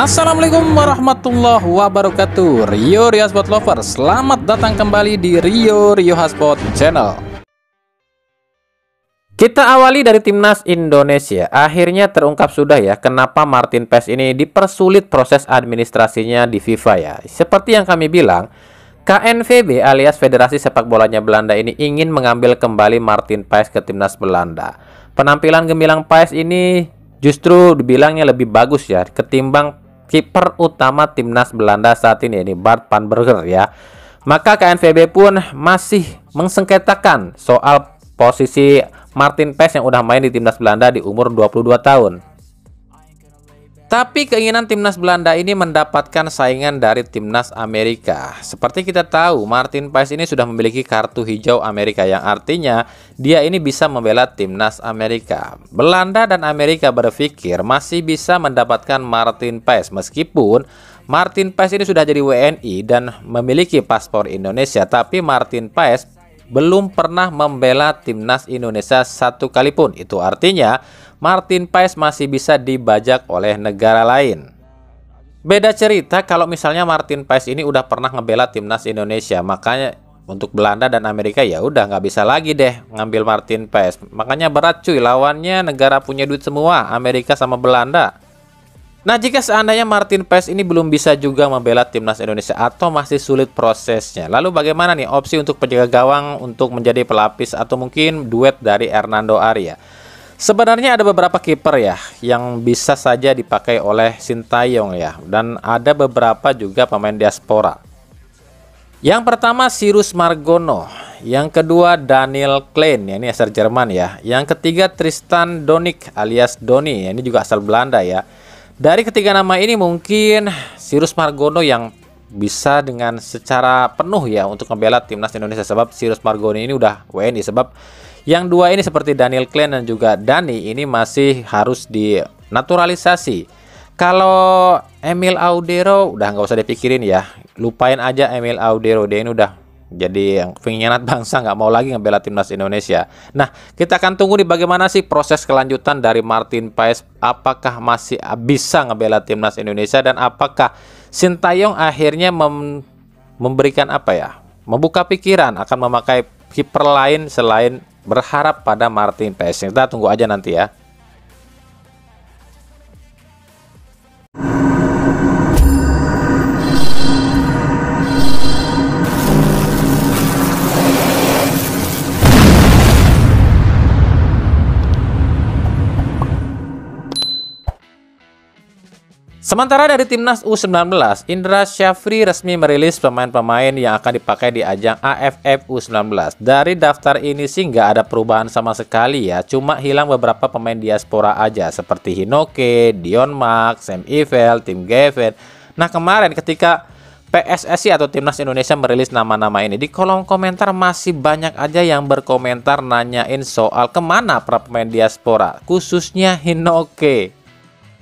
Assalamualaikum warahmatullahi wabarakatuh. Rio Hotspot Lovers, selamat datang kembali di Rio Hotspot Channel. Kita awali dari timnas Indonesia. Akhirnya terungkap sudah ya kenapa Martin Paes ini dipersulit proses administrasinya di FIFA ya. Seperti yang kami bilang, KNVB alias Federasi Sepak Bolanya Belanda ini ingin mengambil kembali Martin Paes ke timnas Belanda. Penampilan gemilang Paes ini justru dibilangnya lebih bagus ya ketimbang kiper utama timnas Belanda saat ini Bart van Bergen ya. Maka KNVB pun masih mengsengketakan soal posisi Martin Paes yang udah main di timnas Belanda di umur 22 tahun. Tapi keinginan timnas Belanda ini mendapatkan saingan dari timnas Amerika. Seperti kita tahu, Martin Paes ini sudah memiliki kartu hijau Amerika yang artinya dia ini bisa membela timnas Amerika. Belanda dan Amerika berpikir masih bisa mendapatkan Martin Paes meskipun Martin Paes ini sudah jadi WNI dan memiliki paspor Indonesia, tapi Martin Paes belum pernah membela timnas Indonesia satu kali pun. Itu artinya Martin Paes masih bisa dibajak oleh negara lain. Beda cerita kalau misalnya Martin Paes ini udah pernah ngebela timnas Indonesia, makanya untuk Belanda dan Amerika ya udah nggak bisa lagi deh ngambil Martin Paes. Makanya berat cuy, lawannya negara punya duit semua, Amerika sama Belanda. Nah, jika seandainya Martin Paes ini belum bisa juga membela timnas Indonesia atau masih sulit prosesnya, lalu bagaimana nih opsi untuk penjaga gawang untuk menjadi pelapis atau mungkin duet dari Hernando Ari ya? Sebenarnya ada beberapa kiper ya yang bisa saja dipakai oleh Sintayong ya, dan ada beberapa juga pemain diaspora. Yang pertama Cyrus Margono, yang kedua Daniel Klein ya, ini asal Jerman ya. Yang ketiga Tristan Donik alias Doni ya, ini juga asal Belanda ya. Dari ketiga nama ini mungkin Cyrus Margono yang bisa dengan secara penuh ya untuk membela timnas Indonesia, sebab Cyrus Margono ini udah WNI, sebab yang dua ini seperti Daniel Klein dan juga Dani ini masih harus dinaturalisasi. Kalau Emil Audero udah nggak usah dipikirin ya, lupain aja Emil Audero, dia ini udah jadi yang pengkhianat bangsa, nggak mau lagi ngebela timnas Indonesia. Nah, kita akan tunggu nih bagaimana sih proses kelanjutan dari Martin Paes, apakah masih bisa ngebela timnas Indonesia dan apakah Sintayong akhirnya memberikan apa ya, membuka pikiran akan memakai kiper lain selain berharap pada Martin Paes. Kita tunggu aja nanti ya. Sementara dari timnas U19, Indra Syafri resmi merilis pemain-pemain yang akan dipakai di ajang AFF U19. Dari daftar ini sih nggak ada perubahan sama sekali ya, cuma hilang beberapa pemain diaspora aja seperti Hinoke, Dion Mack, Sam Ivel, Tim Geven. Nah, kemarin ketika PSSI atau Timnas Indonesia merilis nama-nama ini, di kolom komentar masih banyak aja yang berkomentar nanyain soal kemana para pemain diaspora, khususnya Hinoke.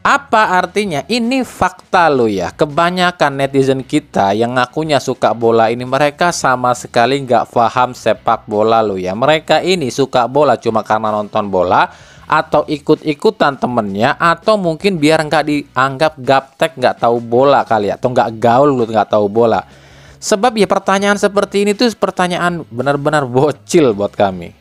Apa artinya? Ini fakta lo ya. Kebanyakan netizen kita yang ngakunya suka bola ini, mereka sama sekali nggak paham sepak bola lo ya. Mereka ini suka bola cuma karena nonton bola atau ikut-ikutan temennya, atau mungkin biar nggak dianggap gaptek, nggak tahu bola kali ya, atau nggak gaul lu nggak tahu bola. Sebab ya pertanyaan seperti ini tuh pertanyaan benar-benar bocil buat kami.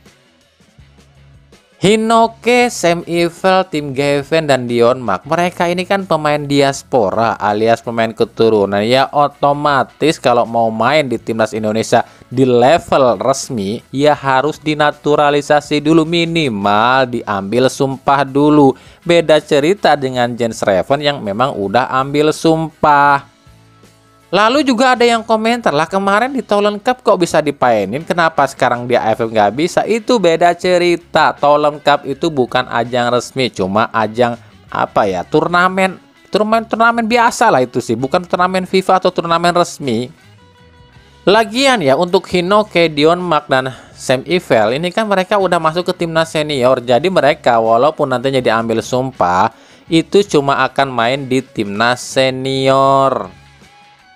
Hinoke, Sam Ivel, Tim Geven, dan Dion Mack, mereka ini kan pemain diaspora alias pemain keturunan ya, otomatis kalau mau main di timnas Indonesia di level resmi ya harus dinaturalisasi dulu, minimal diambil sumpah dulu. Beda cerita dengan Jens Reven yang memang udah ambil sumpah. Lalu juga ada yang komentar, lah kemarin di Thailand Cup kok bisa dipainin, kenapa sekarang di AFF nggak bisa? Itu beda cerita. Thailand Cup itu bukan ajang resmi, cuma ajang apa ya, turnamen biasa lah itu sih, bukan turnamen FIFA atau turnamen resmi. Lagian ya untuk Hinoke, Dion Mack, dan Sam Ivel ini kan mereka udah masuk ke timnas senior, jadi mereka walaupun nantinya diambil sumpah itu cuma akan main di timnas senior.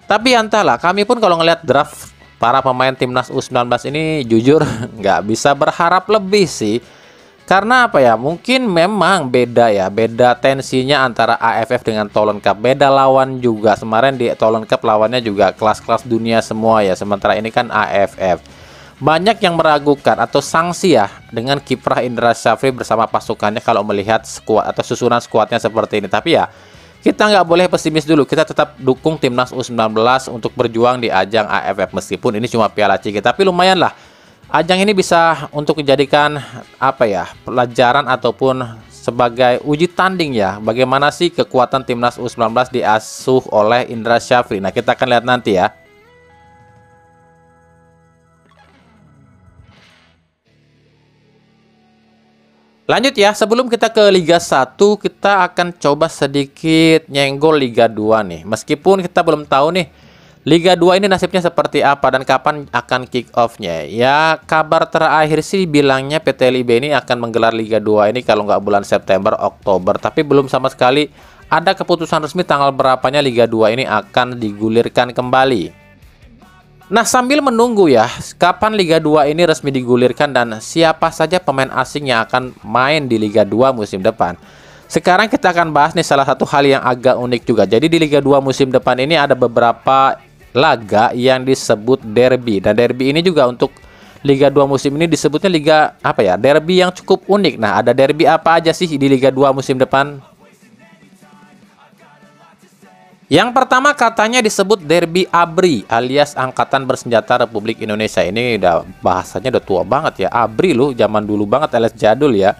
Tapi entahlah, kami pun kalau ngelihat draft para pemain timnas U19 ini jujur nggak bisa berharap lebih sih. Karena apa ya? Mungkin memang beda ya, beda tensinya antara AFF dengan Toulon Cup. Beda lawan juga. Kemarin di Toulon Cup lawannya juga kelas-kelas dunia semua ya. Sementara ini kan AFF. Banyak yang meragukan atau sanksi ya dengan kiprah Indra Syafri bersama pasukannya kalau melihat skuad atau susunan skuadnya seperti ini. Tapi ya, kita nggak boleh pesimis dulu. Kita tetap dukung timnas U19 untuk berjuang di ajang AFF meskipun ini cuma Piala Ciki. Tapi lumayan lah. Ajang ini bisa untuk dijadikan apa ya, pelajaran ataupun sebagai uji tanding ya. Bagaimana sih kekuatan timnas U19 diasuh oleh Indra Syafri. Nah, kita akan lihat nanti ya. Lanjut ya, sebelum kita ke Liga 1, kita akan coba sedikit nyenggol Liga 2 nih. Meskipun kita belum tahu nih Liga 2 ini nasibnya seperti apa dan kapan akan kick off-nya. Ya, kabar terakhir sih bilangnya PT LIB ini akan menggelar Liga 2 ini kalau nggak bulan September, Oktober. Tapi belum sama sekali ada keputusan resmi tanggal berapanya Liga 2 ini akan digulirkan kembali. Nah, sambil menunggu ya, kapan Liga 2 ini resmi digulirkan dan siapa saja pemain asing yang akan main di Liga 2 musim depan. Sekarang kita akan bahas nih salah satu hal yang agak unik juga. Jadi di Liga 2 musim depan ini ada beberapa laga yang disebut derby. Dan derby ini juga untuk Liga 2 musim ini disebutnya Liga apa ya? Derby yang cukup unik. Nah, ada derby apa aja sih di Liga 2 musim depan? Yang pertama katanya disebut Derby ABRI alias Angkatan Bersenjata Republik Indonesia. Ini udah bahasanya udah tua banget ya. ABRI loh, zaman dulu banget alias jadul ya.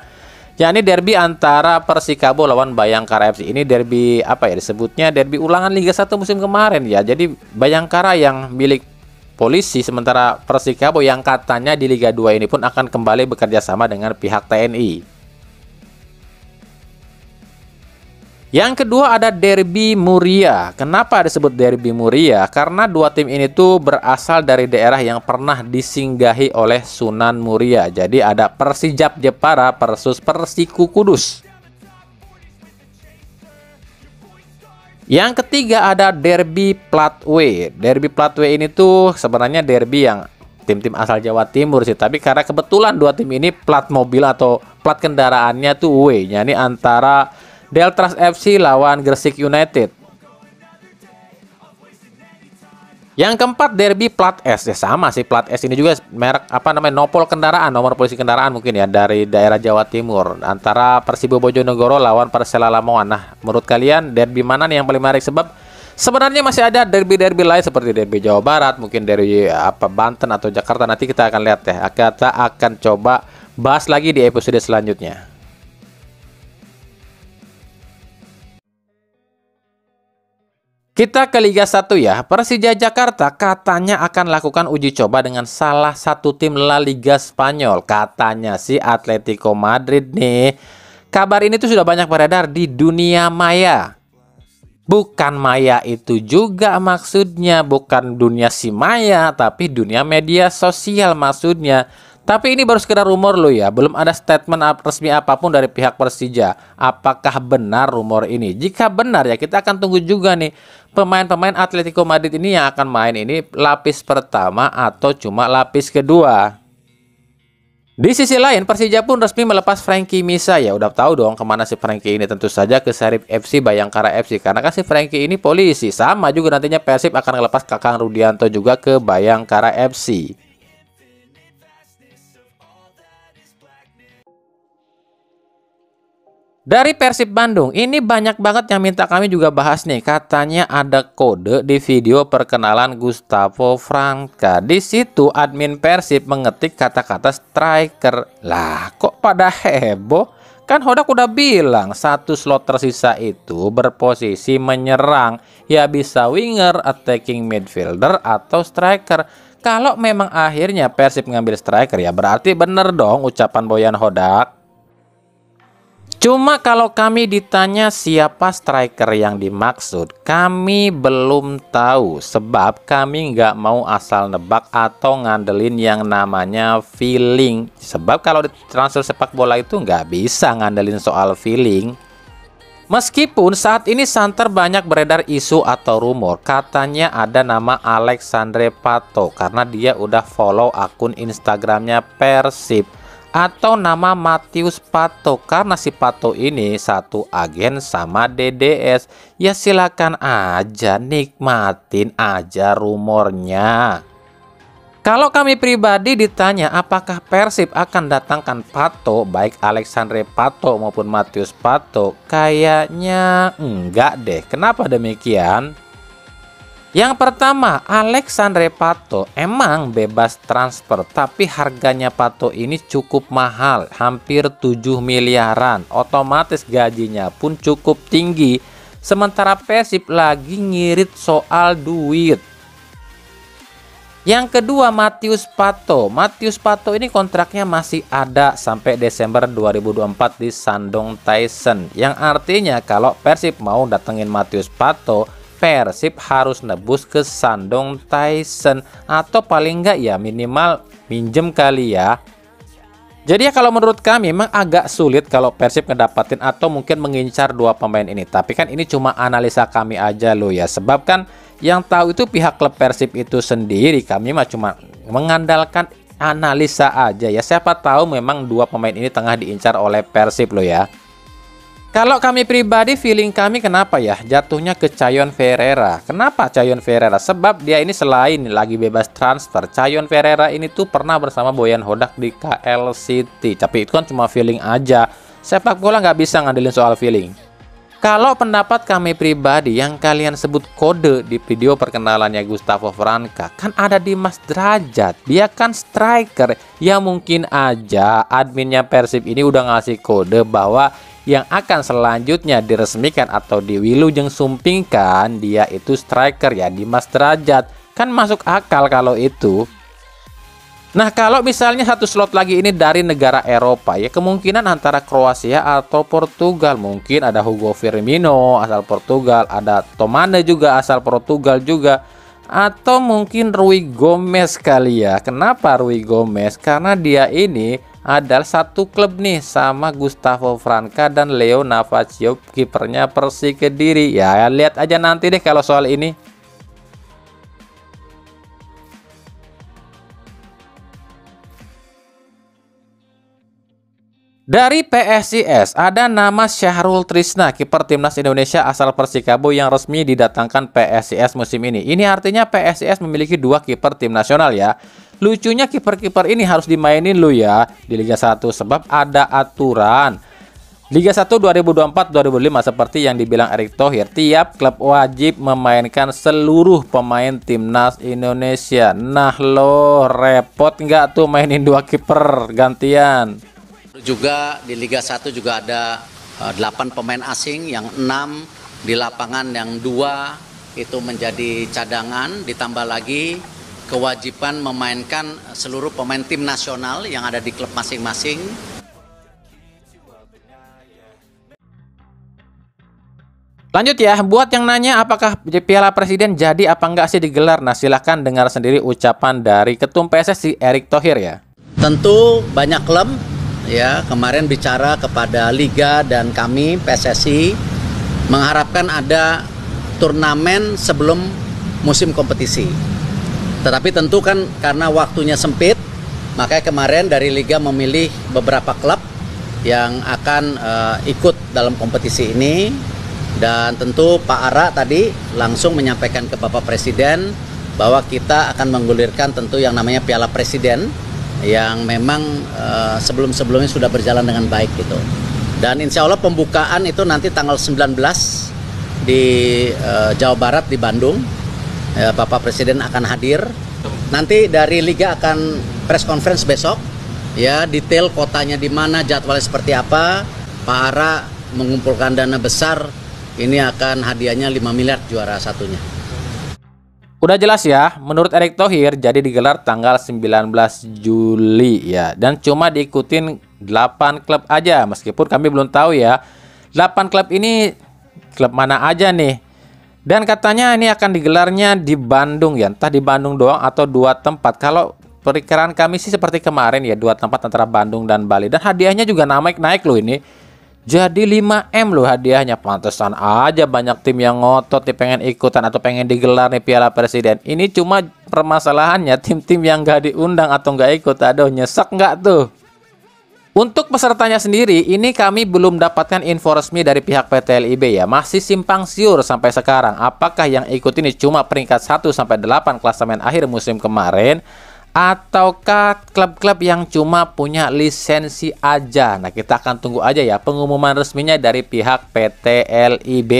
Ya, ini derby antara Persikabo lawan Bayangkara FC. Ini derby apa ya disebutnya? Derby ulangan Liga 1 musim kemarin ya. Jadi Bayangkara yang milik polisi, sementara Persikabo yang katanya di Liga 2 ini pun akan kembali bekerja sama dengan pihak TNI. Yang kedua ada Derby Muria. Kenapa disebut Derby Muria? Karena dua tim ini tuh berasal dari daerah yang pernah disinggahi oleh Sunan Muria. Jadi ada Persijap Jepara versus Persiku Kudus. Yang ketiga ada Derby Platwe. Derby Platwe ini tuh sebenarnya derby yang tim-tim asal Jawa Timur sih. Tapi karena kebetulan dua tim ini plat mobil atau plat kendaraannya tuh W-nya. Ini antara Deltras FC lawan Gresik United. Yang keempat derby plat S. Ya sama sih, plat S ini juga merek apa namanya, nopol kendaraan, nomor polisi kendaraan mungkin ya, dari daerah Jawa Timur, antara Persibo Bojonegoro lawan Persela Lamongan. Nah, menurut kalian derby mana nih yang paling menarik? Sebab sebenarnya masih ada derby-derby lain seperti derby Jawa Barat, mungkin dari apa Banten atau Jakarta. Nanti kita akan lihat ya. Kita akan coba bahas lagi di episode selanjutnya. Kita ke Liga 1 ya. Persija Jakarta katanya akan lakukan uji coba dengan salah satu tim La Liga Spanyol. Katanya sih Atletico Madrid nih. Kabar ini tuh sudah banyak beredar di dunia maya. Bukan maya itu juga maksudnya, bukan dunia si maya, tapi dunia media sosial maksudnya. Tapi ini baru sekedar rumor loh ya, belum ada statement resmi apapun dari pihak Persija. Apakah benar rumor ini? Jika benar ya, kita akan tunggu juga nih pemain-pemain Atletico Madrid ini yang akan main ini lapis pertama atau cuma lapis kedua. Di sisi lain, Persija pun resmi melepas Frankie Misa ya. Udah tahu dong kemana si Frankie ini, tentu saja ke Sarip FC Bayangkara FC. Karena kan si Frankie ini polisi. Sama juga nantinya Persib akan melepas Kakang Rudianto juga ke Bayangkara FC. Dari Persib Bandung, ini banyak banget yang minta kami juga bahas nih. Katanya ada kode di video perkenalan Gustavo Franca. Di situ admin Persib mengetik kata-kata striker. Lah, kok pada heboh? Kan Hodak udah bilang satu slot tersisa itu berposisi menyerang. Ya bisa winger, attacking midfielder, atau striker. Kalau memang akhirnya Persib ngambil striker ya berarti bener dong ucapan Boyan Hodak. Cuma kalau kami ditanya siapa striker yang dimaksud, kami belum tahu. Sebab kami nggak mau asal nebak atau ngandelin yang namanya feeling. Sebab kalau di transfer sepak bola itu nggak bisa ngandelin soal feeling. Meskipun saat ini santer banyak beredar isu atau rumor, katanya ada nama Alexandre Pato karena dia udah follow akun Instagramnya Persib. atau nama Matius Pato, karena si Pato ini satu agen sama DDS. Ya silakan aja, nikmatin aja rumornya. Kalau kami pribadi ditanya apakah Persib akan datangkan Pato, baik Alexandre Pato maupun Matius Pato, kayaknya enggak deh. Kenapa demikian? Yang pertama, Alexandre Pato emang bebas transfer, tapi harganya Pato ini cukup mahal, hampir 7 miliaran. Otomatis gajinya pun cukup tinggi. Sementara Persib lagi ngirit soal duit. Yang kedua, Matius Pato. Matius Pato ini kontraknya masih ada sampai Desember 2024 di Shandong Tyson. Yang artinya kalau Persib mau datengin Matius Pato, Persib harus nebus ke Shandong Tyson, atau paling enggak ya minimal minjem kali ya. Jadi ya kalau menurut kami memang agak sulit kalau Persib ngedapatin atau mungkin mengincar dua pemain ini. Tapi kan ini cuma analisa kami aja loh ya. Sebab kan yang tahu itu pihak klub Persib itu sendiri. Kami mah cuma mengandalkan analisa aja ya. Siapa tahu memang dua pemain ini tengah diincar oleh Persib loh ya. Kalau kami pribadi, feeling kami kenapa ya jatuhnya ke Chayon Ferreira. Kenapa Chayon Ferreira? Sebab dia ini selain lagi bebas transfer, Chayon Ferreira ini tuh pernah bersama Boyan Hodak di KL City. Tapi itu kan cuma feeling aja. Sepak bola nggak bisa ngandelin soal feeling. Kalau pendapat kami pribadi, yang kalian sebut kode di video perkenalannya Gustavo Franca, kan ada Dimas Drajat. Dia kan striker. Ya mungkin aja adminnya Persib ini udah ngasih kode bahwa yang akan selanjutnya diresmikan atau diwilujeng sumpingkan dia itu striker ya, Dimas Drajat. Kan masuk akal kalau itu. Nah kalau misalnya satu slot lagi ini dari negara Eropa ya, kemungkinan antara Kroasia atau Portugal. Mungkin ada Hugo Firmino asal Portugal, ada Tomane juga asal Portugal juga, atau mungkin Rui Gomez kali ya. Kenapa Rui Gomez? Karena dia ini adalah satu klub nih sama Gustavo Franca dan Leo Navacio, kipernya Persik Kediri. Ya lihat aja nanti deh kalau soal ini. Dari PSIS ada nama Syahrul Trisna, kiper timnas Indonesia asal Persikabo yang resmi didatangkan PSIS musim ini. Ini artinya PSIS memiliki dua kiper tim nasional ya. Lucunya kiper-kiper ini harus dimainin lu ya di Liga 1 sebab ada aturan. Liga 1 2024-2025 seperti yang dibilang Erick Thohir, tiap klub wajib memainkan seluruh pemain timnas Indonesia. Nah lo repot nggak tuh mainin dua kiper gantian? Juga di Liga 1 juga ada 8 pemain asing, yang 6 di lapangan, yang 2 itu menjadi cadangan, ditambah lagi kewajiban memainkan seluruh pemain tim nasional yang ada di klub masing-masing. Lanjut ya, buat yang nanya apakah Piala Presiden jadi apa enggak sih digelar? Nah silahkan dengar sendiri ucapan dari Ketum PSSI Erick Thohir ya. Tentu banyak klub ya kemarin bicara kepada Liga dan kami PSSI mengharapkan ada turnamen sebelum musim kompetisi. Tetapi tentu kan karena waktunya sempit, makanya kemarin dari Liga memilih beberapa klub yang akan ikut dalam kompetisi ini. Dan tentu Pak Ara tadi langsung menyampaikan ke Bapak Presiden bahwa kita akan menggulirkan tentu yang namanya Piala Presiden yang memang sebelum-sebelumnya sudah berjalan dengan baik gitu. Dan insya Allah pembukaan itu nanti tanggal 19 di Jawa Barat di Bandung. Bapak Presiden akan hadir. Nanti dari Liga akan press conference besok. Ya, detail kotanya di mana, jadwalnya seperti apa. Pak Ara mengumpulkan dana besar. Ini akan hadiahnya 5 miliar juara satunya. Udah jelas ya, menurut Erick Thohir jadi digelar tanggal 19 Juli ya. Dan cuma diikutin 8 klub aja, meskipun kami belum tahu ya 8 klub ini klub mana aja nih. Dan katanya ini akan digelarnya di Bandung ya, entah di Bandung doang atau 2 tempat. Kalau perkiraan kami sih seperti kemarin ya, 2 tempat antara Bandung dan Bali. Dan hadiahnya juga naik-naik loh ini. Jadi 5M loh hadiahnya. Pantesan aja banyak tim yang ngotot nih pengen ikutan atau pengen digelar nih Piala Presiden. Ini cuma permasalahannya tim-tim yang gak diundang atau gak ikut. Aduh nyesek nggak tuh? Untuk pesertanya sendiri, ini kami belum dapatkan info resmi dari pihak PT LIB ya. Masih simpang siur sampai sekarang. Apakah yang ikut ini cuma peringkat 1 sampai 8 klasemen akhir musim kemarin, ataukah klub-klub yang cuma punya lisensi aja? Nah, kita akan tunggu aja ya pengumuman resminya dari pihak PT LIB.